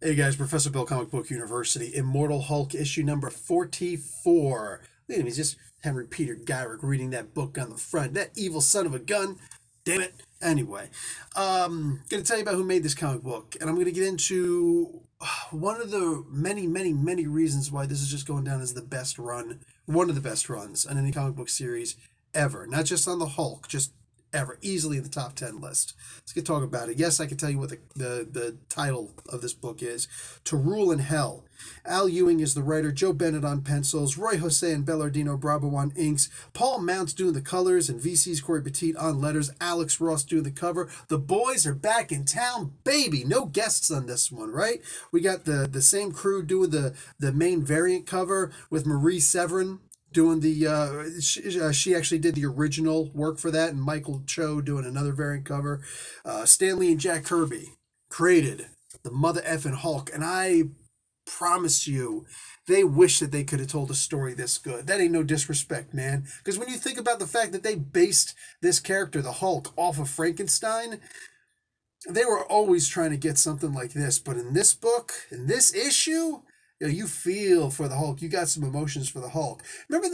Hey guys, Professor Bill, Comic Book University, Immortal Hulk, issue number 44. Look at me, just Henry Peter Gyrick reading that book on the front. That evil son of a gun. Damn it. Anyway, gonna tell you about who made this comic book, and I'm gonna get into one of the many reasons why this is just going down as the best run, one of the best runs on any comic book series ever. Not just on the Hulk, just ever, easily in the top 10 list. Let's get talk about it. Yes, I can tell you what the title of this book is. To Rule in Hell. Al Ewing is the writer, Joe Bennett on pencils, Roy Jose and Bellardino Bravo on inks, Paul Mounts doing the colors, and VC's Corey Petit on letters, Alex Ross doing the cover. The boys are back in town, baby. No guests on this one, right? We got the same crew doing the main variant cover with Marie Severin doing the she actually did the original work for that, and Michael Cho doing another variant cover. Stanley and Jack Kirby created the mother effing Hulk, and I promise you they wish that they could have told a story this good. That ain't no disrespect, man, because when you think about the fact that they based this character, the Hulk, off of Frankenstein, they were always trying to get something like this. But in this book, in this issue, you feel for the Hulk. You got some emotions for the Hulk. Remember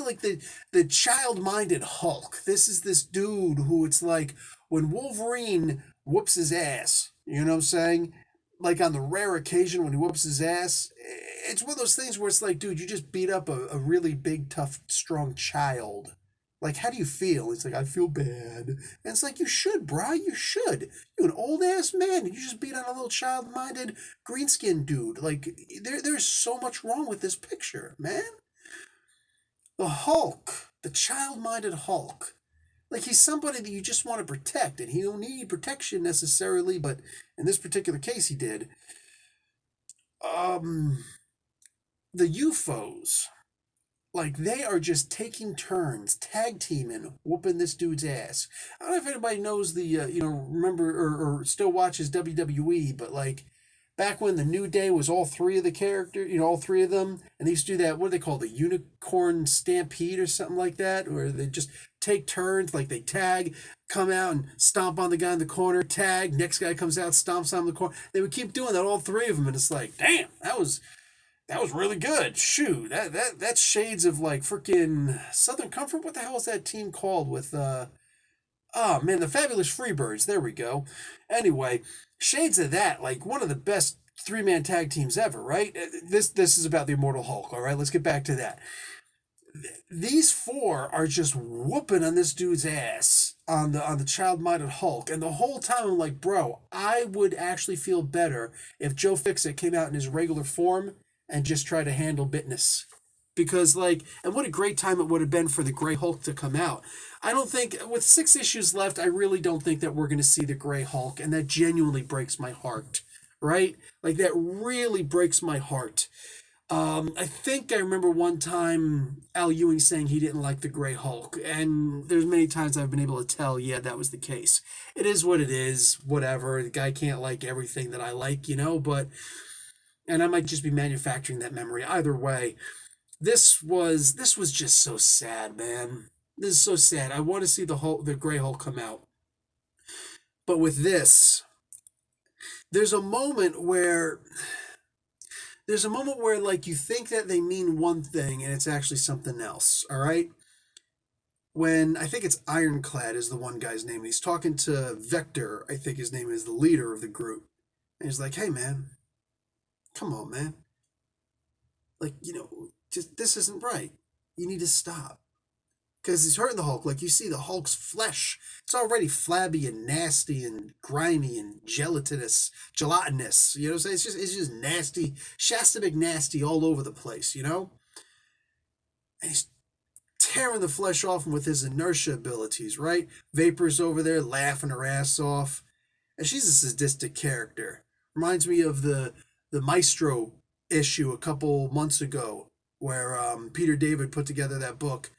the child-minded Hulk. This is this dude who it's like when Wolverine whoops his ass. You know what I'm saying? Like on the rare occasion when he whoops his ass, it's one of those things where it's like, dude, you just beat up a really big, tough, strong child. Like, how do you feel? It's like, I feel bad. And it's like, you should, bro. You should. You're an old ass man, and you just beat on a little child minded green skinned dude. Like, there's so much wrong with this picture, man. The Hulk, the child minded Hulk. Like, he's somebody that you just want to protect, and he don't need protection necessarily, but in this particular case, he did. The UFOs. Like, they are just taking turns, tag teaming, whooping this dude's ass. I don't know if anybody knows remember or still watches WWE, but like, back when the New Day was all three of the characters, all three of them, and they used to do that, what do they call the unicorn stampede or something like that, where they just take turns, like they tag, come out and stomp on the guy in the corner, tag, next guy comes out, stomps on the corner. They would keep doing that, all three of them, and it's like, damn, that was really good. Shoot, that's shades of like freaking Southern Comfort. What the hell is that team called with oh man, the Fabulous Freebirds. There we go. Anyway, shades of that, like one of the best three-man tag teams ever, right? This is about the Immortal Hulk, all right? Let's get back to that. These four are just whooping on this dude's ass on the child-minded Hulk, and the whole time I'm like, bro, I would actually feel better if Joe Fixit came out in his regular form and just try to handle business. Because, like, and what a great time it would have been for the Gray Hulk to come out. I don't think, with 6 issues left, I really don't think that we're going to see the Gray Hulk, and that genuinely breaks my heart, right? Like, that really breaks my heart. I think I remember one time Al Ewing saying he didn't like the Gray Hulk, and there's many times I've been able to tell, yeah, that was the case. It is what it is, whatever. The guy can't like everything that I like, but and I might just be manufacturing that memory. Either way, this was just so sad, man. This is so sad. I want to see the Gray Hulk come out. But with this, there's a moment where like you think that they mean one thing and it's actually something else, all right? When I think it's Ironclad is the one guy's name. He's talking to Vector, I think his name is, the leader of the group. And he's like, "Hey man, come on, man. Like, just this isn't right. You need to stop." Because he's hurting the Hulk. Like, you see the Hulk's flesh. It's already flabby and nasty and grimy and gelatinous. You know what I'm saying? It's just nasty. Shasta McNasty all over the place, And he's tearing the flesh off him with his inertia abilities, right? Vapor's over there laughing her ass off. And she's a sadistic character. Reminds me of the Maestro issue a couple months ago where Peter David put together that book,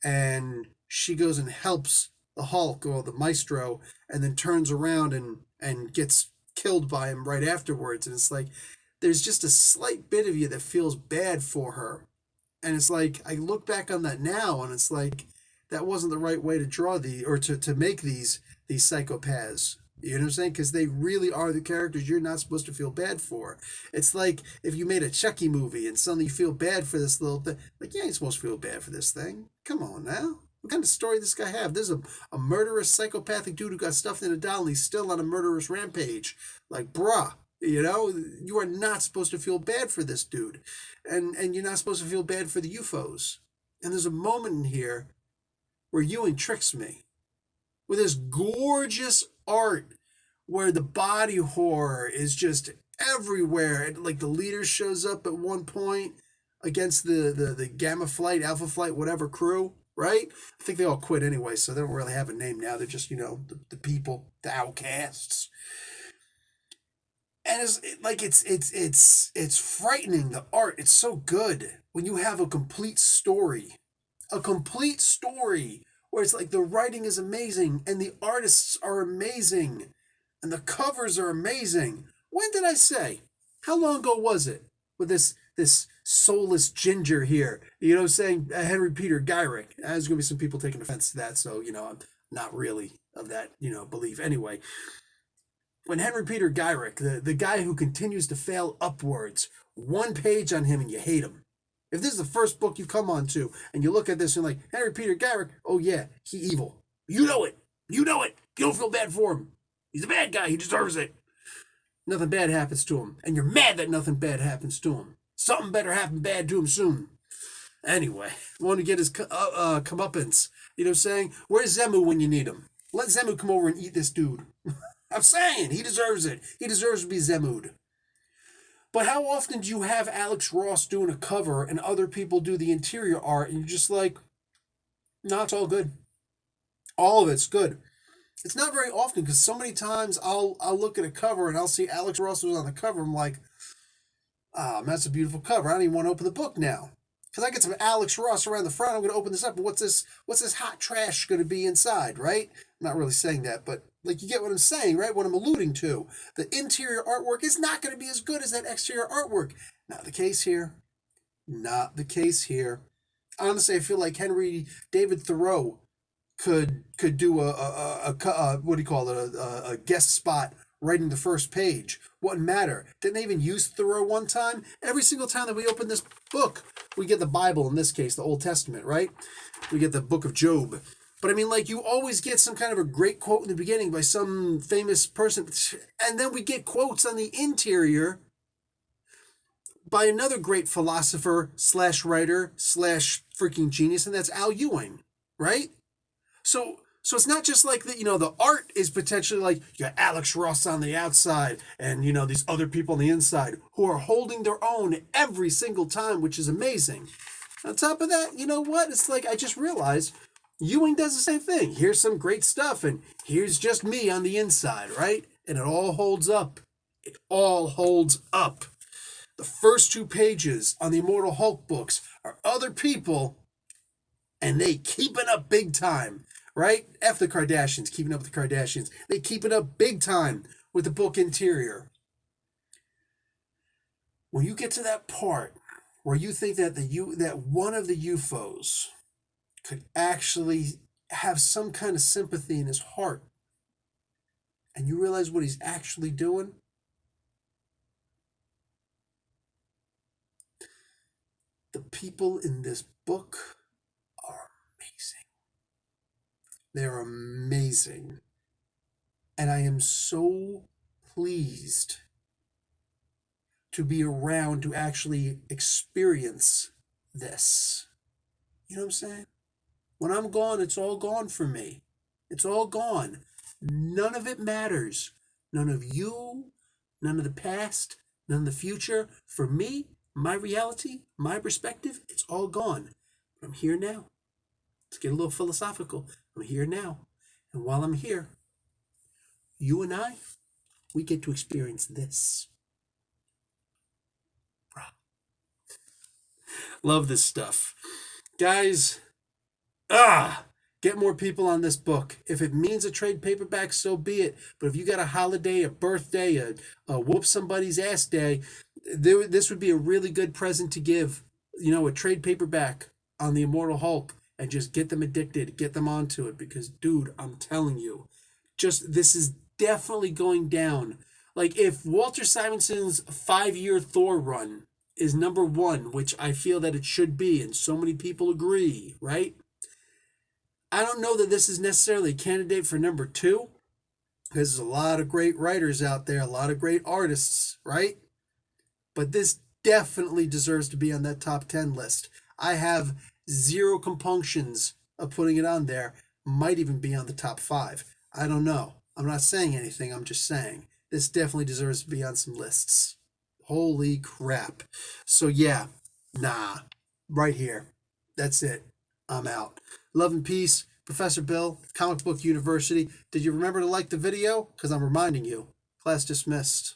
and she goes and helps the Hulk or the Maestro and then turns around and gets killed by him right afterwards. And it's like, there's just a slight bit of you that feels bad for her. And it's like, I look back on that now and it's like, that wasn't the right way to draw or to make these psychopaths. You know what I'm saying? Because they really are the characters you're not supposed to feel bad for. It's like if you made a Chucky movie and suddenly you feel bad for this little thing. Like, you ain't supposed to feel bad for this thing. Come on now. What kind of story does this guy have? There's a murderous, psychopathic dude who got stuffed in a doll and he's still on a murderous rampage. Like, bruh, you know, you are not supposed to feel bad for this dude. And you're not supposed to feel bad for the UFOs. And there's a moment in here where Ewing tricks me with this gorgeous art where the body horror is just everywhere. And like the leader shows up at one point against the Gamma Flight, Alpha Flight, whatever crew, right? I think they all quit anyway, so they don't really have a name now. They're just, the people, the outcasts. And it's frightening, the art. It's so good when you have a complete story. A complete story where it's like the writing is amazing and the artists are amazing and the covers are amazing. When did I say? How long ago was it with this soulless ginger here? You know, saying Henry Peter Gyrick. There's gonna be some people taking offense to that, so I'm not really of that belief anyway. When Henry Peter Gyrick, the guy who continues to fail upwards, one page on him and you hate him. If this is the first book you come on to and you look at this and like, Henry Peter Gyrick, oh yeah, he evil. You know it. You know it. You don't feel bad for him. He's a bad guy. He deserves it. Nothing bad happens to him. And you're mad that nothing bad happens to him. Something better happen bad to him soon. Anyway, want to get his comeuppance. You know what I'm saying? Where's Zemu when you need him? Let Zemu come over and eat this dude. I'm saying, he deserves it. He deserves to be Zemu'd. But how often do you have Alex Ross doing a cover and other people do the interior art and you're just like, no, it's all good. All of it's good. It's not very often because so many times I'll look at a cover and I'll see Alex Ross was on the cover. I'm like, man, that's a beautiful cover. I don't even want to open the book now. Because I get some Alex Ross around the front. I'm going to open this up. But what's this hot trash going to be inside, right? I'm not really saying that, but like you get what I'm saying, right? What I'm alluding to. The interior artwork is not going to be as good as that exterior artwork. Not the case here. Not the case here. Honestly, I feel like Henry David Thoreau could do a what do you call it, a guest spot writing the first page. Wouldn't matter. Didn't they even use Thoreau one time? Every single time that we open this book, we get the Bible, in this case, the Old Testament, right? We get the book of Job. But I mean, like, you always get some kind of a great quote in the beginning by some famous person. And then we get quotes on the interior by another great philosopher slash writer slash freaking genius, and that's Al Ewing, right? So it's not just like the art is potentially like you got Alex Ross on the outside and these other people on the inside who are holding their own every single time, which is amazing. On top of that, you know what? It's like I just realized Ewing does the same thing. Here's some great stuff and here's just me on the inside, right? And it all holds up. It all holds up. The first 2 pages on the Immortal Hulk books are other people and they keep it up big time. Right? F the Kardashians, keeping up with the Kardashians. They keep it up big time with the book interior. When you get to that part where you think that that one of the UFOs could actually have some kind of sympathy in his heart, and you realize what he's actually doing, the people in this book are amazing. They're amazing. And I am so pleased to be around to actually experience this. You know what I'm saying? When I'm gone, it's all gone for me. It's all gone. None of it matters. None of you, none of the past, none of the future. For me, my reality, my perspective, it's all gone. I'm here now. Let's get a little philosophical. I'm here now. And while I'm here, you and I, we get to experience this. Love this stuff. Guys, get more people on this book. If it means a trade paperback, so be it. But if you got a holiday, a birthday, a whoop somebody's ass day, this would be a really good present to give. A trade paperback on the Immortal Hulk. And just get them addicted, get them onto it. Because, dude, I'm telling you, this is definitely going down. Like, if Walter Simonson's 5-year Thor run is number one, which I feel that it should be, and so many people agree, right? I don't know that this is necessarily a candidate for number two, because there's a lot of great writers out there, a lot of great artists, right? But this definitely deserves to be on that top 10 list. I have zero compunctions of putting it on there. Might even be on the top 5. I don't know. I'm not saying anything, I'm just saying. This definitely deserves to be on some lists. Holy crap. So yeah, nah, right here. That's it. I'm out. Love and peace. Professor Bill, Comic Book University. Did you remember to like the video? Because I'm reminding you. Class dismissed.